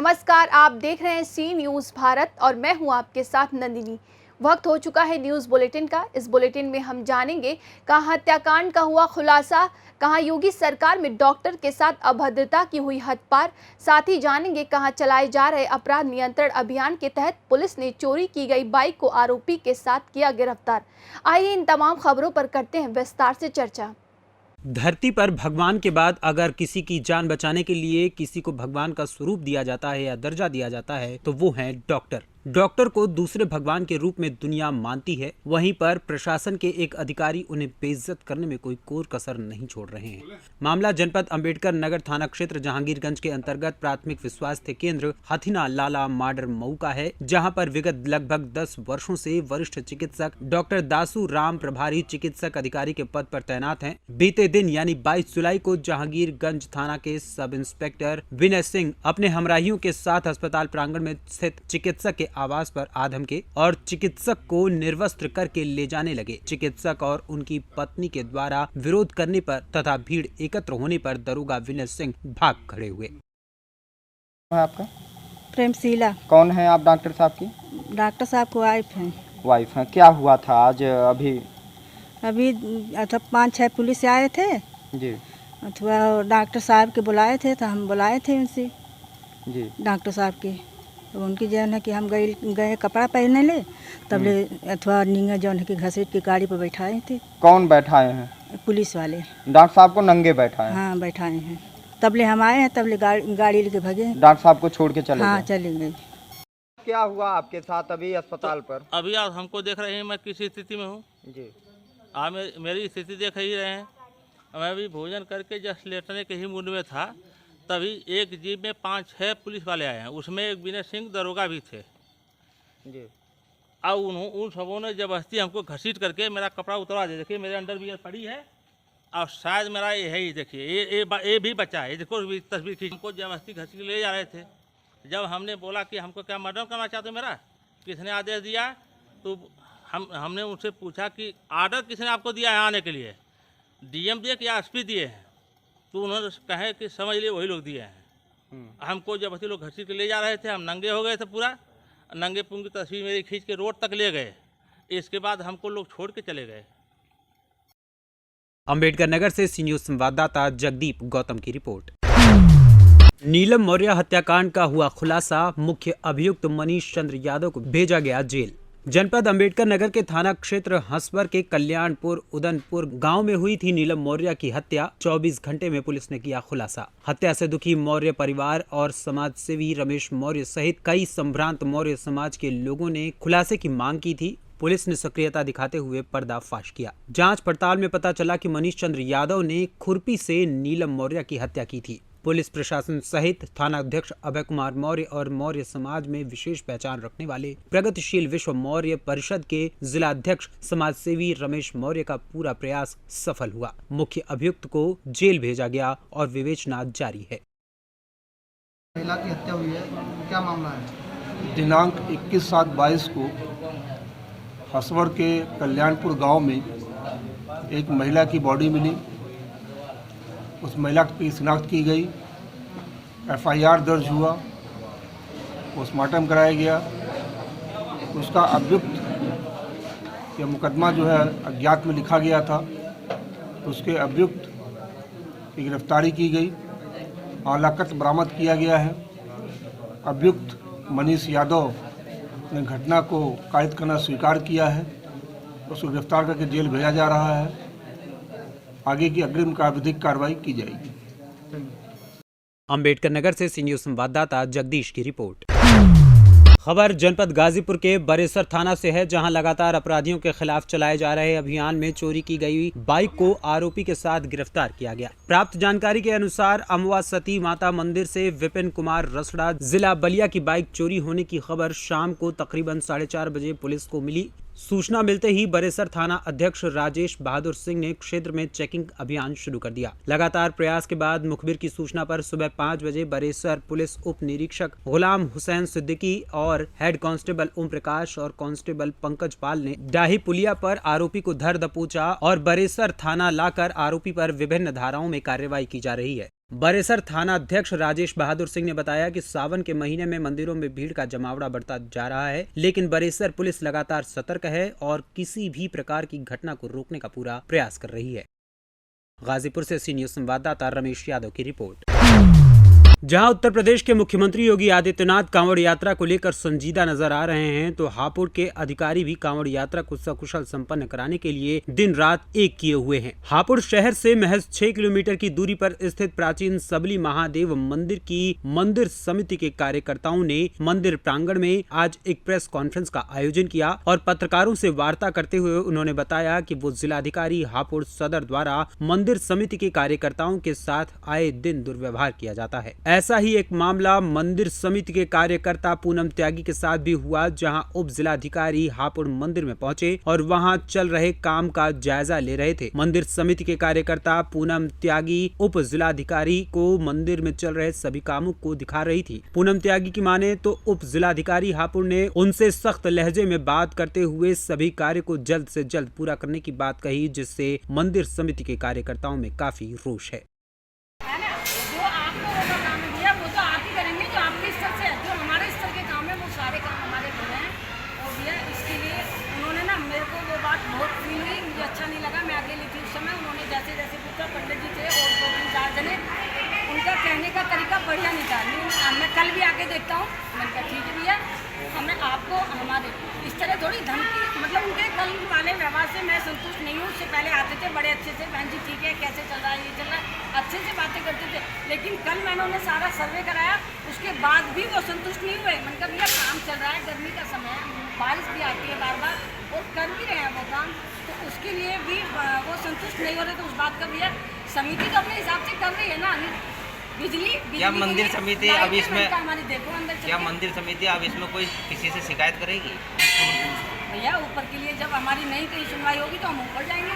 नमस्कार, आप देख रहे हैं सी न्यूज़ भारत और मैं हूं आपके साथ नंदिनी। वक्त हो चुका है न्यूज़ बुलेटिन का। इस बुलेटिन में हम जानेंगे कहां हत्याकांड का हुआ खुलासा, कहां योगी सरकार में डॉक्टर के साथ अभद्रता की हुई हद पार। साथ ही जानेंगे कहां चलाए जा रहे अपराध नियंत्रण अभियान के तहत पुलिस ने चोरी की गई बाइक को आरोपी के साथ किया गिरफ्तार। आइए इन तमाम खबरों पर करते हैं विस्तार से चर्चा। धरती पर भगवान के बाद अगर किसी की जान बचाने के लिए किसी को भगवान का स्वरूप दिया जाता है या दर्जा दिया जाता है तो वो है डॉक्टर। डॉक्टर को दूसरे भगवान के रूप में दुनिया मानती है। वहीं पर प्रशासन के एक अधिकारी उन्हें बेइज्जत करने में कोई कोर कसर नहीं छोड़ रहे हैं। मामला जनपद अंबेडकर नगर थाना क्षेत्र जहांगीरगंज के अंतर्गत प्राथमिक स्वास्थ्य केंद्र हथिना लाला माडर मऊ का है, जहां पर विगत लगभग 10 वर्षों से वरिष्ठ चिकित्सक डॉक्टर दासू राम प्रभारी चिकित्सक अधिकारी के पद पर तैनात हैं। बीते दिन यानी 22 जुलाई को जहांगीरगंज थाना के सब इंस्पेक्टर विनय सिंह अपने हमराहियों के साथ अस्पताल प्रांगण में स्थित चिकित्सक के आवास पर आधम के और चिकित्सक को निर्वस्त्र करके ले जाने लगे। चिकित्सक और उनकी पत्नी के द्वारा विरोध करने पर तथा भीड़ एकत्र होने पर दरोगा विनय सिंह भाग खड़े हुए। आपका प्रेमशीला। कौन है आप डॉक्टर साहब की? डॉक्टर साहब को वाइफ हैं। वाइफ हैं। क्या हुआ था आज? अभी 5-6 पुलिस आए थे जी अथवा डॉक्टर साहब के बुलाए थे तो हम बुलाए थे उनसे जी डॉक्टर साहब के। तो उनकी जौन है कि हम गए कपड़ा पहनने ले तब ले अथवा नींगा जौन है कि घसीट के गाड़ी पर बैठाए थे। कौन बैठाए हैं? पुलिस वाले। डॉक्टर साहब को नंगे बैठाए हैं? हाँ बैठाए हैं। तब ले हम आए हैं, तब ले गाड़ी लेके भागे। डॉक्टर साहब को छोड़ के चले हाँ गए? चले गए। क्या हुआ आपके साथ अभी अस्पताल पर? अभी आप हमको देख रहे हैं मैं किस स्थिति में हूँ। जी आप मेरी स्थिति देख ही रहे हैं। मैं अभी भोजन करके जस्ट लेटने के ही मूड में था, तभी एक जीप में 5-6 पुलिस वाले आए हैं। उसमें एक विनय सिंह दरोगा भी थे जी। और उन सबों ने जबरदस्ती हमको घसीट करके मेरा कपड़ा उतरवा दिया। देखिए मेरे अंडरवियर पड़ी है और शायद मेरा ये है ही, देखिए ये भी बच्चा है, देखो तस्वीर खींच। हमको जबरदस्ती घसीट ले जा रहे थे। जब हमने बोला कि हमको क्या मर्डर करना चाहते हो, मेरा किसने आदेश दिया, तो हमने उनसे पूछा कि आर्डर किसने आपको दिया है आने के लिए, डीएम दिए कि एसपी दिए हैं? तो उन्होंने कहे कि समझ लिए वही लोग दिए हैं। हमको जबरदस्ती लोग घसीट के ले जा रहे थे। हम नंगे हो गए थे, पूरा नंगे पुंगी तस्वीर मेरी खींच के रोड तक ले गए। इसके बाद हमको लोग छोड़ के चले गए। अंबेडकर नगर से सी न्यूज़ संवाददाता जगदीप गौतम की रिपोर्ट। नीलम मौर्य हत्याकांड का हुआ खुलासा, मुख्य अभियुक्त मनीष चंद्र यादव को भेजा गया जेल। जनपद अंबेडकर नगर के थाना क्षेत्र हंसवर के कल्याणपुर उदनपुर गांव में हुई थी नीलम मौर्य की हत्या। 24 घंटे में पुलिस ने किया खुलासा। हत्या से दुखी मौर्य परिवार और समाज सेवी रमेश मौर्य सहित कई संभ्रांत मौर्य समाज के लोगों ने खुलासे की मांग की थी। पुलिस ने सक्रियता दिखाते हुए पर्दाफाश किया। जांच पड़ताल में पता चला कि मनीष चंद्र यादव ने खुरपी से नीलम मौर्य की हत्या की थी। पुलिस प्रशासन सहित थाना अध्यक्ष अभय कुमार मौर्य और मौर्य समाज में विशेष पहचान रखने वाले प्रगतिशील विश्व मौर्य परिषद के जिला अध्यक्ष समाज सेवी रमेश मौर्य का पूरा प्रयास सफल हुआ। मुख्य अभियुक्त को जेल भेजा गया और विवेचना जारी है। महिला की हत्या हुई है, क्या मामला है? दिनांक 21/7/22 को हंसवर के कल्याणपुर गांव में एक महिला की बॉडी मिली। उस महिला की शिनाख्त की गई, FIR दर्ज हुआ, पोस्टमार्टम कराया गया। उसका अभियुक्त या मुकदमा जो है अज्ञात में लिखा गया था। उसके अभियुक्त की गिरफ्तारी की गई और लाकत बरामद किया गया है। अभियुक्त मनीष यादव ने घटना को कायद करना स्वीकार किया है। उसको गिरफ्तार करके जेल भेजा जा रहा है। आगे की अग्रिम विधिक कार्रवाई की जाएगी। अंबेडकर नगर से सी न्यूज़ संवाददाता जगदीश की रिपोर्ट। खबर जनपद गाजीपुर के बरेसर थाना से है, जहां लगातार अपराधियों के खिलाफ चलाए जा रहे अभियान में चोरी की गई बाइक को आरोपी के साथ गिरफ्तार किया गया। प्राप्त जानकारी के अनुसार अमवा सती माता मंदिर से विपिन कुमार रसड़ा जिला बलिया की बाइक चोरी होने की खबर शाम को तकरीबन 4:30 बजे पुलिस को मिली। सूचना मिलते ही बरेसर थाना अध्यक्ष राजेश बहादुर सिंह ने क्षेत्र में चेकिंग अभियान शुरू कर दिया। लगातार प्रयास के बाद मुखबिर की सूचना पर सुबह 5 बजे बरेसर पुलिस उप निरीक्षक गुलाम हुसैन सिद्दीकी और हेड कांस्टेबल ओम प्रकाश और कांस्टेबल पंकज पाल ने डाही पुलिया पर आरोपी को धर दबोचा और बरेसर थाना लाकर आरोपी पर विभिन्न धाराओं में कार्रवाई की जा रही है। बरेसर थाना अध्यक्ष राजेश बहादुर सिंह ने बताया कि सावन के महीने में मंदिरों में भीड़ का जमावड़ा बढ़ता जा रहा है, लेकिन बरेसर पुलिस लगातार सतर्क है और किसी भी प्रकार की घटना को रोकने का पूरा प्रयास कर रही है। गाजीपुर से सी न्यूज संवाददाता रमेश यादव की रिपोर्ट। जहां उत्तर प्रदेश के मुख्यमंत्री योगी आदित्यनाथ कांवड़ यात्रा को लेकर संजीदा नजर आ रहे हैं, तो हापुड़ के अधिकारी भी कांवड़ यात्रा को सकुशल संपन्न कराने के लिए दिन रात एक किए हुए हैं। हापुड़ शहर से महज 6 किलोमीटर की दूरी पर स्थित प्राचीन सबली महादेव मंदिर की मंदिर समिति के कार्यकर्ताओं ने मंदिर प्रांगण में आज एक प्रेस कॉन्फ्रेंस का आयोजन किया और पत्रकारों से वार्ता करते हुए उन्होंने बताया कि वो जिलाधिकारी हापुड़ सदर द्वारा मंदिर समिति के कार्यकर्ताओं के साथ आए दिन दुर्व्यवहार किया जाता है। ऐसा ही एक मामला मंदिर समिति के कार्यकर्ता पूनम त्यागी के साथ भी हुआ, जहां उप जिलाधिकारी हापुड़ मंदिर में पहुंचे और वहां चल रहे काम का जायजा ले रहे थे। मंदिर समिति के कार्यकर्ता पूनम त्यागी उप जिलाधिकारी को मंदिर में चल रहे सभी कामों को दिखा रही थी। पूनम त्यागी की माने तो उप जिलाधिकारी हापुड़ ने उनसे सख्त लहजे में बात करते हुए सभी कार्य को जल्द से जल्द पूरा करने की बात कही, जिससे मंदिर समिति के कार्यकर्ताओं में काफी रोष है। बहुत फील हुई, मुझे अच्छा नहीं लगा। मैं आगे ली थी उस समय, उन्होंने जैसे जैसे पूछा, पंडित जी थे और 2-3-4 जने, उनका कहने का तरीका बढ़िया नहीं था। मैं कल भी आके देखता हूँ, मैंने कहा ठीक है भैया, हमें आपको हमारे इस तरह थोड़ी धमकी, मतलब उनके कल वाले व्यवहार से मैं संतुष्ट नहीं हूँ। उससे पहले आते थे बड़े अच्छे से, बहन जी ठीक है, कैसे चल रहा है, ये चल रहा है, अच्छे से बातें करते थे। लेकिन कल मैंने उन्हें सारा सर्वे कराया, उसके बाद भी वो संतुष्ट नहीं हुए। मैंने कहा भैया काम चल रहा है, गर्मी का समय है, बारिश भी आती है बार बार और कर भी रहे हैं वो काम, तो उसके लिए भी वो संतुष्ट नहीं हो रहे। तो उस बात का भैया समिति तो अपने हिसाब से कर रही है ना। बिजली क्या मंदिर समिति अब इसमें हमारी देखो अंदर क्या मंदिर समिति अब इसमें कोई किसी से शिकायत करेगी? भैया ऊपर के लिए जब हमारी नहीं कहीं सुनवाई होगी तो हम ऊपर जाएंगे।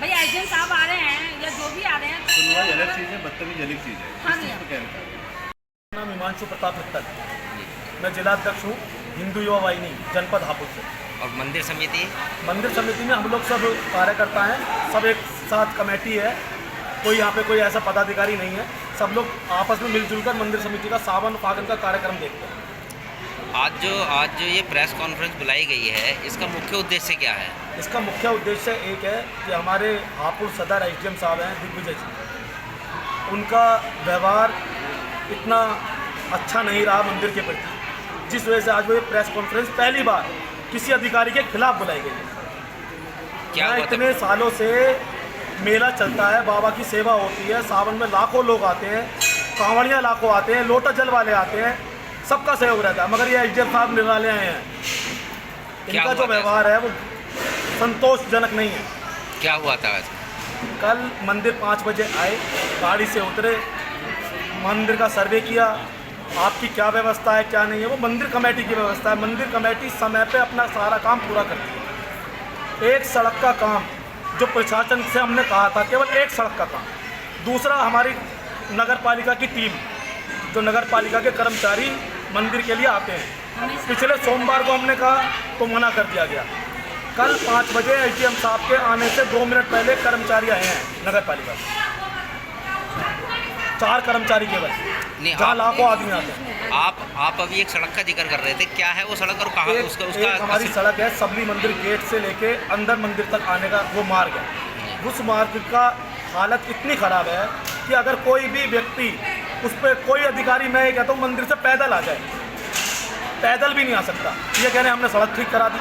भैया एजेंट साहब आ रहे हैं या जो भी आ रहे हैं, सुनवाई अलग चीज़ है, बदतमीजी अलग चीज़ है। हाँ भैया। नाम हिमांशु प्रताप मित्तल, मैं जिलाध्यक्ष हूँ हिंदू युवा वाहिनी जनपद हापुड़ से। और मंदिर समिति में हम लोग सब कार्यकर्ता हैं, सब एक साथ कमेटी है, कोई यहाँ पे कोई ऐसा पदाधिकारी नहीं है, सब लोग आपस में मिलजुल कर मंदिर समिति का सावन फागन का कार्यक्रम देखते हैं। आज जो ये प्रेस कॉन्फ्रेंस बुलाई गई है, इसका मुख्य उद्देश्य क्या है? इसका मुख्य उद्देश्य एक है कि हमारे हापुड़ सदर एसडीएम साहब हैं दिग्विजय जी, उनका व्यवहार इतना अच्छा नहीं रहा मंदिर के प्रति, जिस वजह से आज वो ये प्रेस कॉन्फ्रेंस पहली बार किसी अधिकारी के खिलाफ बुलाई गई है। क्या इतने सालों से मेला चलता है, बाबा की सेवा होती है, सावन में लाखों लोग आते हैं, कांवड़ियाँ लाखों आते हैं, लोटा जल वाले आते हैं, सबका सहयोग रहता है, मगर ये एसडीएम साहब निराले आए हैं, इनका जो व्यवहार है वो संतोषजनक नहीं है। क्या हुआ था वैसे? कल मंदिर 5 बजे आए, गाड़ी से उतरे, मंदिर का सर्वे किया, आपकी क्या व्यवस्था है क्या नहीं है, वो मंदिर कमेटी की व्यवस्था है। मंदिर कमेटी समय पे अपना सारा काम पूरा करती है। एक सड़क का काम जो प्रशासन से हमने कहा था, केवल एक सड़क का काम। दूसरा, हमारी नगर पालिका की टीम, जो नगर पालिका के कर्मचारी मंदिर के लिए आते हैं, पिछले सोमवार को हमने कहा तो मना कर दिया गया। कल 5 बजे एसडीएम साहब के आने से 2 मिनट पहले कर्मचारी आए हैं नगर पालिका से, 4 कर्मचारी केवल, जहाँ लाखों आदमी आते हैं। आप अभी एक सड़क का जिक्र कर रहे थे, क्या है वो सड़क और कहाँ? उसका हमारी सड़क है सबली मंदिर गेट से लेके अंदर मंदिर तक आने का वो मार्ग है। उस मार्ग का हालत इतनी ख़राब है कि अगर कोई भी व्यक्ति उस पर, कोई अधिकारी, मैं ये कहता हूँ मंदिर से पैदल आ जाए, पैदल भी नहीं आ सकता। ये कह रहे हैं हमने सड़क ठीक करा दी,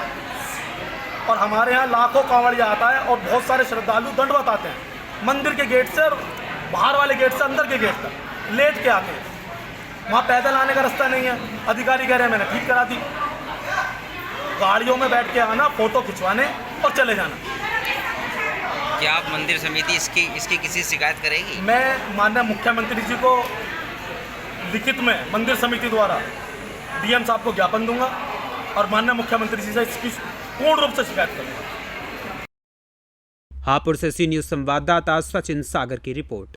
और हमारे यहाँ लाखों कांवड़िया आता है और बहुत सारे श्रद्धालु दंडवत आते हैं मंदिर के गेट से, और बाहर वाले गेट से अंदर के गेट तक लेट के आते हैं। वहाँ पैदल आने का रास्ता नहीं है। अधिकारी कह रहे हैं मैंने ठीक करा दी। गाड़ियों में बैठ के आना, फोटो खिंचवाने और चले जाना। क्या आप मंदिर समिति इसकी किसी शिकायत करेगी? मैं माननीय मुख्यमंत्री जी को लिखित में मंदिर समिति द्वारा डीएम साहब को ज्ञापन दूंगा और माननीय मुख्यमंत्री जी से इसकी पूर्ण रूप से शिकायत करूंगा। हापुड़ से सी न्यूज संवाददाता सचिन सागर की रिपोर्ट।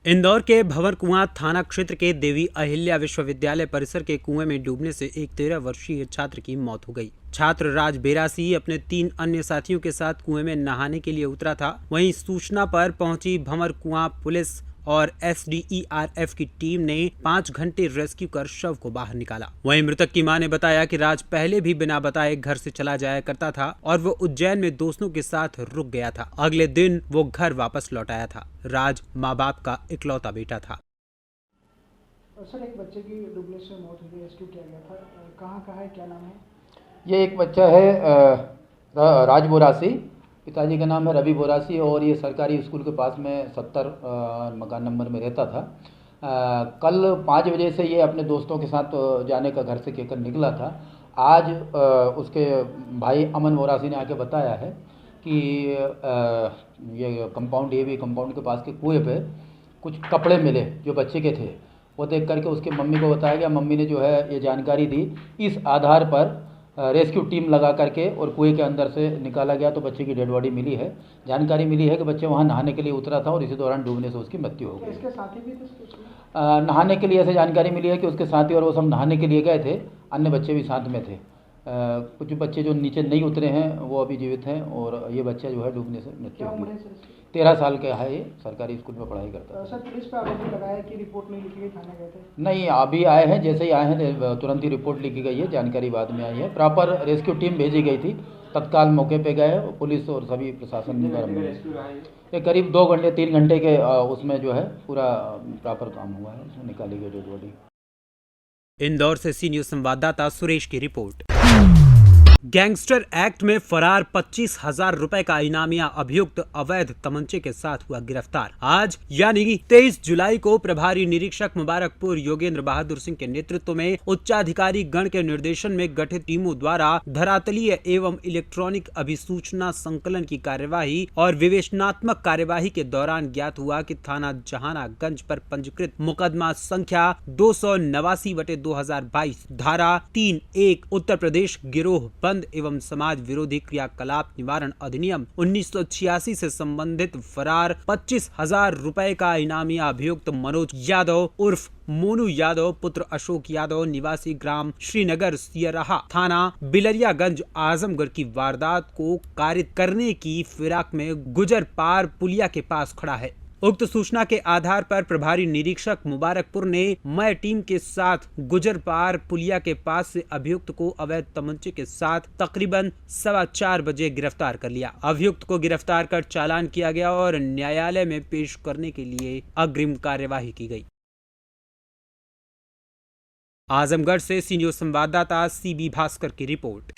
इंदौर के भंवरकुआं थाना क्षेत्र के देवी अहिल्या विश्वविद्यालय परिसर के कुएं में डूबने से एक 13 वर्षीय छात्र की मौत हो गई। छात्र राज बेरासी अपने 3 अन्य साथियों के साथ कुएं में नहाने के लिए उतरा था। वहीं सूचना पर पहुंची भंवर कुआं पुलिस और SDERF की टीम ने 5 घंटे रेस्क्यू कर शव को बाहर निकाला। वहीं मृतक की मां ने बताया कि राज पहले भी बिना बताए घर से चला जाया करता था और वो उज्जैन में दोस्तों के साथ रुक गया था। अगले दिन वो घर वापस लौट आया था। राज माँ बाप का इकलौता बेटा था। सर, एक बच्चे की डूबने से मौत हुई, रेस्क्यू किया गया था, कहाँ का है, क्या नाम है? ये एक बच्चा है राज बोरासी, पिताजी का नाम है रवि बोरासी और ये सरकारी स्कूल के पास में 70 मकान नंबर में रहता था। कल 5 बजे से ये अपने दोस्तों के साथ जाने का घर से कहकर निकला था। आज उसके भाई अमन बोरासी ने आके बताया है कि ये कंपाउंड AV कंपाउंड के पास के कुएं पे कुछ कपड़े मिले जो बच्चे के थे। वो देख करके उसकी मम्मी को बताया गया। मम्मी ने जो है ये जानकारी दी। इस आधार पर रेस्क्यू टीम लगा करके और कुएं के अंदर से निकाला गया तो बच्चे की डेड बॉडी मिली है। जानकारी मिली है कि बच्चे वहाँ नहाने के लिए उतरा था और इसी दौरान डूबने से उसकी मृत्यु हो गई। इसके साथी भी थे? नहाने के लिए ऐसे जानकारी मिली है कि उसके साथी और वो सब नहाने के लिए गए थे। अन्य बच्चे भी साथ में थे। कुछ बच्चे जो नीचे नहीं उतरे हैं वो अभी जीवित हैं और ये बच्चा जो है डूबने से मृत्यु हो गई। 13 साल का है ये, सरकारी स्कूल में पढ़ाई करता है। सर, पुलिस पे आरोप लगाया है कि रिपोर्ट नहीं लिखी गई, थाने गए थे? नहीं, अभी आए हैं। जैसे ही आए हैं तुरंत ही रिपोर्ट लिखी गई है। जानकारी बाद में आई है। प्रॉपर रेस्क्यू टीम भेजी गई थी। तत्काल मौके पे गए पुलिस और सभी प्रशासन ये करीब 2 घंटे 3 घंटे के उसमें जो है पूरा प्रॉपर काम हुआ है। उसमें निकाली गई डेड बॉडी। इंदौर से सी न्यूज संवाददाता सुरेश की रिपोर्ट। गैंगस्टर एक्ट में फरार 25,000 रुपए का इनामिया अभियुक्त अवैध तमंचे के साथ हुआ गिरफ्तार। आज यानी 23 जुलाई को प्रभारी निरीक्षक मुबारकपुर योगेंद्र बहादुर सिंह के नेतृत्व में उच्चाधिकारी गण के निर्देशन में गठित टीमों द्वारा धरातलीय एवं इलेक्ट्रॉनिक अभिसूचना संकलन की कार्यवाही और विवेचनात्मक कार्यवाही के दौरान ज्ञात हुआ कि थाना जहानागंज पर पंजीकृत मुकदमा संख्या 289/2022 धारा 3(1) उत्तर प्रदेश गिरोह बंद एवं समाज विरोधी क्रियाकलाप निवारण अधिनियम 1986 से संबंधित फरार 25,000 रुपए का इनामिया अभियुक्त मनोज यादव उर्फ मोनू यादव पुत्र अशोक यादव निवासी ग्राम श्रीनगर सियराहा थाना बिलरियागंज आजमगढ़ की वारदात को कारित करने की फिराक में गुजर पार पुलिया के पास खड़ा है। उक्त सूचना के आधार पर प्रभारी निरीक्षक मुबारकपुर ने मय टीम के साथ गुजर पार पुलिया के पास से अभियुक्त को अवैध तमंचे के साथ तकरीबन 4:15 बजे गिरफ्तार कर लिया। अभियुक्त को गिरफ्तार कर चालान किया गया और न्यायालय में पेश करने के लिए अग्रिम कार्यवाही की गई। आजमगढ़ से सी न्यूज संवाददाता CB भास्कर की रिपोर्ट।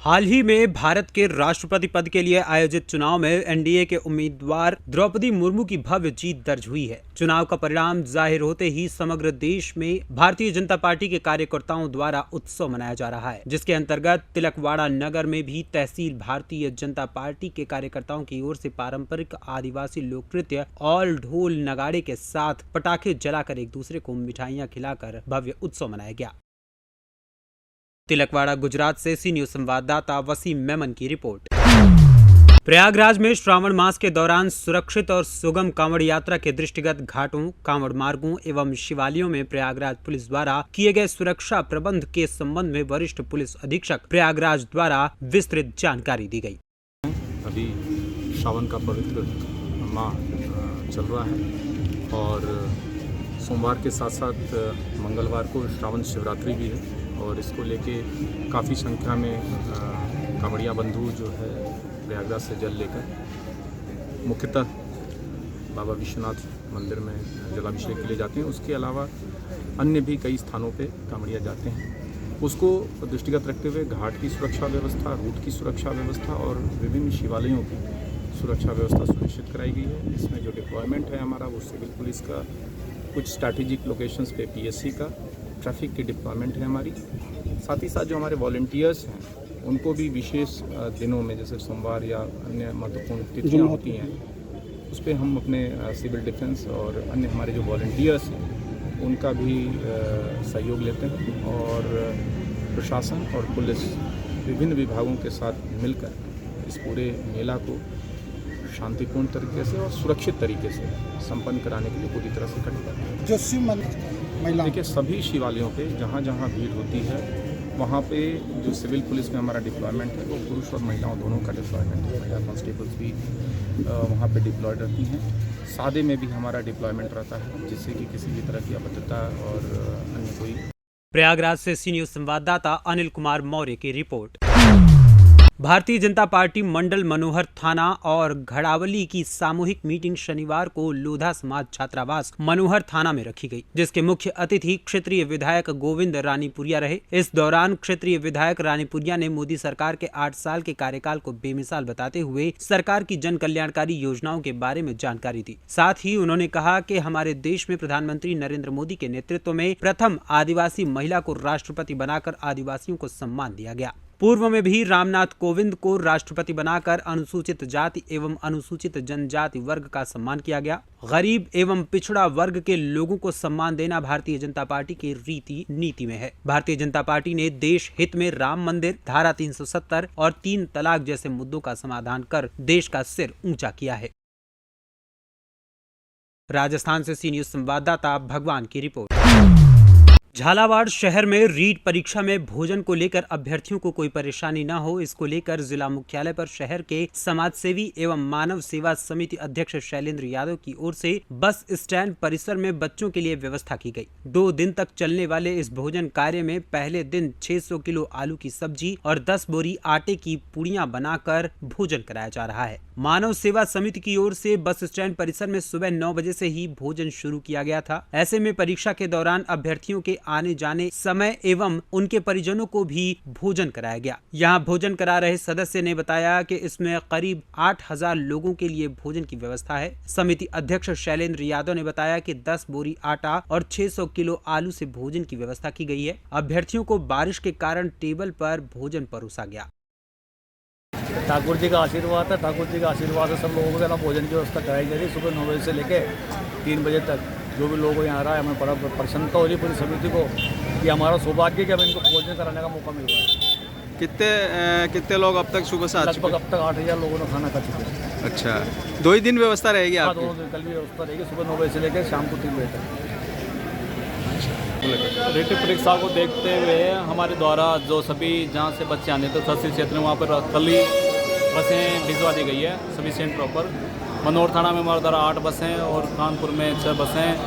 हाल ही में भारत के राष्ट्रपति पद के लिए आयोजित चुनाव में NDA के उम्मीदवार द्रौपदी मुर्मू की भव्य जीत दर्ज हुई है। चुनाव का परिणाम जाहिर होते ही समग्र देश में भारतीय जनता पार्टी के कार्यकर्ताओं द्वारा उत्सव मनाया जा रहा है, जिसके अंतर्गत तिलकवाड़ा नगर में भी तहसील भारतीय जनता पार्टी के कार्यकर्ताओं की ओर से पारंपरिक आदिवासी लोक नृत्य और ढोल नगाड़े के साथ पटाखे जलाकर एक दूसरे को मिठाइयां खिलाकर भव्य उत्सव मनाया गया। तिलकवाड़ा गुजरात से सी न्यूज संवाददाता वसीम मेमन की रिपोर्ट। प्रयागराज में श्रावण मास के दौरान सुरक्षित और सुगम कांवड़ यात्रा के दृष्टिगत घाटों, कांवड़ मार्गों एवं शिवालयों में प्रयागराज पुलिस द्वारा किए गए सुरक्षा प्रबंध के संबंध में वरिष्ठ पुलिस अधीक्षक प्रयागराज द्वारा विस्तृत जानकारी दी गई। अभी श्रावण का पवित्र माह चल रहा है और सोमवार के साथ साथ मंगलवार को श्रावण शिवरात्रि भी है और इसको लेके काफ़ी संख्या में कांवड़िया बंधु जो है प्रयागराज से जल लेकर मुख्यतः बाबा विश्वनाथ मंदिर में जलाभिषेक के लिए जाते हैं। उसके अलावा अन्य भी कई स्थानों पे कांवड़िया जाते हैं। उसको दृष्टिगत रखते हुए घाट की सुरक्षा व्यवस्था, रूट की सुरक्षा व्यवस्था और विभिन्न शिवालयों की सुरक्षा व्यवस्था सुनिश्चित कराई गई है। इसमें जो डिप्लॉयमेंट है हमारा वो सिविल पुलिस का, कुछ स्ट्रैटेजिक लोकेशंस पे PSC का, ट्रैफिक की डिप्लॉयमेंट है हमारी। साथ ही साथ जो हमारे वॉलंटियर्स हैं उनको भी विशेष दिनों में जैसे सोमवार या अन्य महत्वपूर्ण तिथियाँ होती हैं उस पर हम अपने सिविल डिफेंस और अन्य हमारे जो वॉलंटियर्स हैं उनका भी सहयोग लेते हैं और प्रशासन और पुलिस विभिन्न विभागों के साथ मिलकर इस पूरे मेला को शांतिपूर्ण तरीके से और सुरक्षित तरीके से संपन्न कराने के लिए पूरी तरह से कटिबद्ध है। देखिए, सभी शिवालयों पे जहाँ जहाँ भीड़ होती है वहाँ पे जो सिविल पुलिस में हमारा डिप्लॉयमेंट है वो पुरुष और महिलाओं दोनों का डिप्लॉयमेंट है। महिला कांस्टेबल्स भी वहाँ पे डिप्लॉयड रहती हैं। सादे में भी हमारा डिप्लॉयमेंट रहता है, जिससे कि किसी भी तरह की अभद्रता और अन्य कोई। प्रयागराज से सी न्यूज संवाददाता अनिल कुमार मौर्य की रिपोर्ट। भारतीय जनता पार्टी मंडल मनोहर थाना और घड़ावली की सामूहिक मीटिंग शनिवार को लोधा समाज छात्रावास मनोहर थाना में रखी गई, जिसके मुख्य अतिथि क्षेत्रीय विधायक गोविंद रानीपुरिया रहे। इस दौरान क्षेत्रीय विधायक रानीपुरिया ने मोदी सरकार के 8 साल के कार्यकाल को बेमिसाल बताते हुए सरकार की जन कल्याणकारी योजनाओं के बारे में जानकारी दी। साथ ही उन्होंने कहा कि हमारे देश में प्रधानमंत्री नरेंद्र मोदी के नेतृत्व में प्रथम आदिवासी महिला को राष्ट्रपति बनाकर आदिवासियों को सम्मान दिया गया। पूर्व में भी रामनाथ कोविंद को राष्ट्रपति बनाकर अनुसूचित जाति एवं अनुसूचित जनजाति वर्ग का सम्मान किया गया। गरीब एवं पिछड़ा वर्ग के लोगों को सम्मान देना भारतीय जनता पार्टी की रीति नीति में है। भारतीय जनता पार्टी ने देश हित में राम मंदिर, धारा 370 और 3 तलाक जैसे मुद्दों का समाधान कर देश का सिर ऊंचा किया है। राजस्थान से सी न्यूज संवाददाता भगवान की रिपोर्ट। झालावाड़ शहर में रीट परीक्षा में भोजन को लेकर अभ्यर्थियों को कोई परेशानी न हो, इसको लेकर जिला मुख्यालय पर शहर के समाजसेवी एवं मानव सेवा समिति अध्यक्ष शैलेंद्र यादव की ओर से बस स्टैंड परिसर में बच्चों के लिए व्यवस्था की गई। 2 दिन तक चलने वाले इस भोजन कार्य में पहले दिन 600 किलो आलू की सब्जी और 10 बोरी आटे की पूड़ियां बनाकर भोजन कराया जा रहा है। मानव सेवा समिति की ओर से बस स्टैंड परिसर में सुबह 9 बजे से ही भोजन शुरू किया गया था। ऐसे में परीक्षा के दौरान अभ्यर्थियों के आने जाने समय एवं उनके परिजनों को भी भोजन कराया गया। यहाँ भोजन करा रहे सदस्य ने बताया कि इसमें करीब 8000 लोगों के लिए भोजन की व्यवस्था है। समिति अध्यक्ष शैलेंद्र यादव ने बताया कि 10 बोरी आटा और 600 किलो आलू से भोजन की व्यवस्था की गई है। अभ्यर्थियों को बारिश के कारण टेबल पर भोजन परोसा गया। ठाकुर जी का आशीर्वाद है। ठाकुर जी का आशीर्वाद है, सब लोगों को भोजन की व्यवस्था कराई जा रही है। सुबह 9 बजे से लेकर 3 बजे तक जो भी लोग यहाँ आ रहा है, हमें बड़ा प्रसन्नता हो रही है पूरी समिति को कि हमारा सौभाग्य कि हमें इनको भोजन कराने का मौका मिल रहा है। कितने लोग अब तक सुबह से आ चुके? लगभग अब तक 8000 लोगों ने खाना खा चुके हैं। अच्छा, 2 ही दिन व्यवस्था रहेगी आपकी? 2 दिन कल भी व्यवस्था रहेगी, सुबह 9 बजे से लेकर शाम को 3 बजे तक। रीट परीक्षा को देखते हुए हमारे द्वारा जो सभी जहाँ से बच्चे आने थे तहसील क्षेत्र में, वहाँ पर कल ही बसें भिजवा दी गई है सभी सेंटरों पर। मनोहर थाना में हमारे द्वारा 8 बसें और कानपुर में 6 बसें,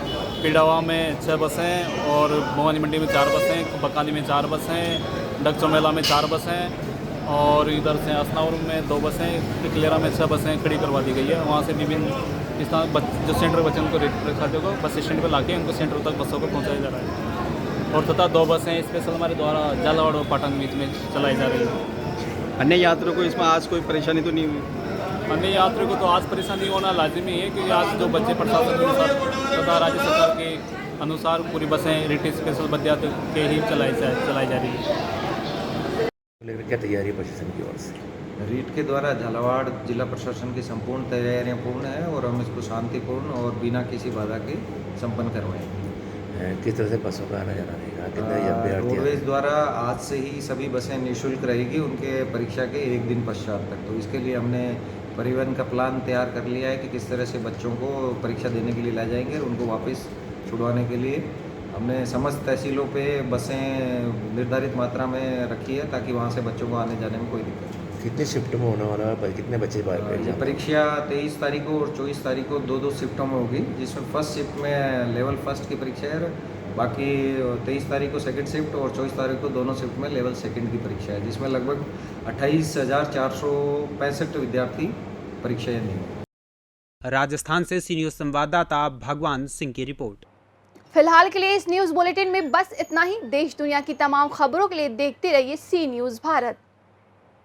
पिड़ावा में 6 बसें और भवानी मंडी में 4 बसें, बकानी में 4 बसें, डगचौमेला में 4 बसें और इधर से असनावर में 2 बसें, टिकलेरा में 6 बसें खड़ी करवा दी गई है। वहाँ से विभिन्न इस तरह जो सेंटर बच्चे उनको रीट परीक्षार्थियों को बस स्टैंड पर लाके उनको सेंटर तक बसों को पहुँचाया जा रहा है। और तथा 2 बसें स्पेशल हमारे द्वारा झालावाड़ और पाटन बीच में चलाई जा रही है। अन्य यात्रियों को इसमें आज कोई परेशानी तो नहीं हुई? अन्य यात्रियों को तो आज परेशानी होना लाजिमी है, क्योंकि आज जो बच्चे प्रशासन के अनुसार तथा राज्य सरकार के अनुसार पूरी बसें रीट स्पेशल विद्यार्थियों के ही चलाई जा रही है। क्या तैयारी प्रशासन की ओर से? रीट के द्वारा झालावाड़ जिला प्रशासन की संपूर्ण तैयारियां पूर्ण है और हम इसको शांतिपूर्ण और बिना किसी बाधा के संपन्न करवाएंगे। किस तरह से बसों का आना जाना रहेगा? रोडवेज द्वारा आज से ही सभी बसें निःशुल्क रहेगी उनके परीक्षा के 1 दिन पश्चात तक। तो इसके लिए हमने परिवहन का प्लान तैयार कर लिया है कि किस तरह से बच्चों को परीक्षा देने के लिए ला जाएंगे और उनको वापस छुड़वाने के लिए हमने समस्त तहसीलों पे बसें निर्धारित मात्रा में रखी है, ताकि वहाँ से बच्चों को आने जाने में कोई दिक्कत नहीं। कितने शिफ्ट में होने वाला है? कितने बच्चे परीक्षा 23 तारीख को और 24 तारीख को 2-2 शिफ्टों में होगी, जिसमें फर्स्ट शिफ्ट में लेवल फर्स्ट की परीक्षा है, बाकी 23 तारीख को सेकंड शिफ्ट और 24 तारीख को दोनों शिफ्ट में लेवल सेकंड की परीक्षा है, जिसमें लगभग 28,465 विद्यार्थी परीक्षाएं देंगे। राजस्थान से सी न्यूज संवाददाता भगवान सिंह की रिपोर्ट। फिलहाल के लिए इस न्यूज बुलेटिन में बस इतना ही। देश दुनिया की तमाम खबरों के लिए देखते रहिए सी न्यूज भारत।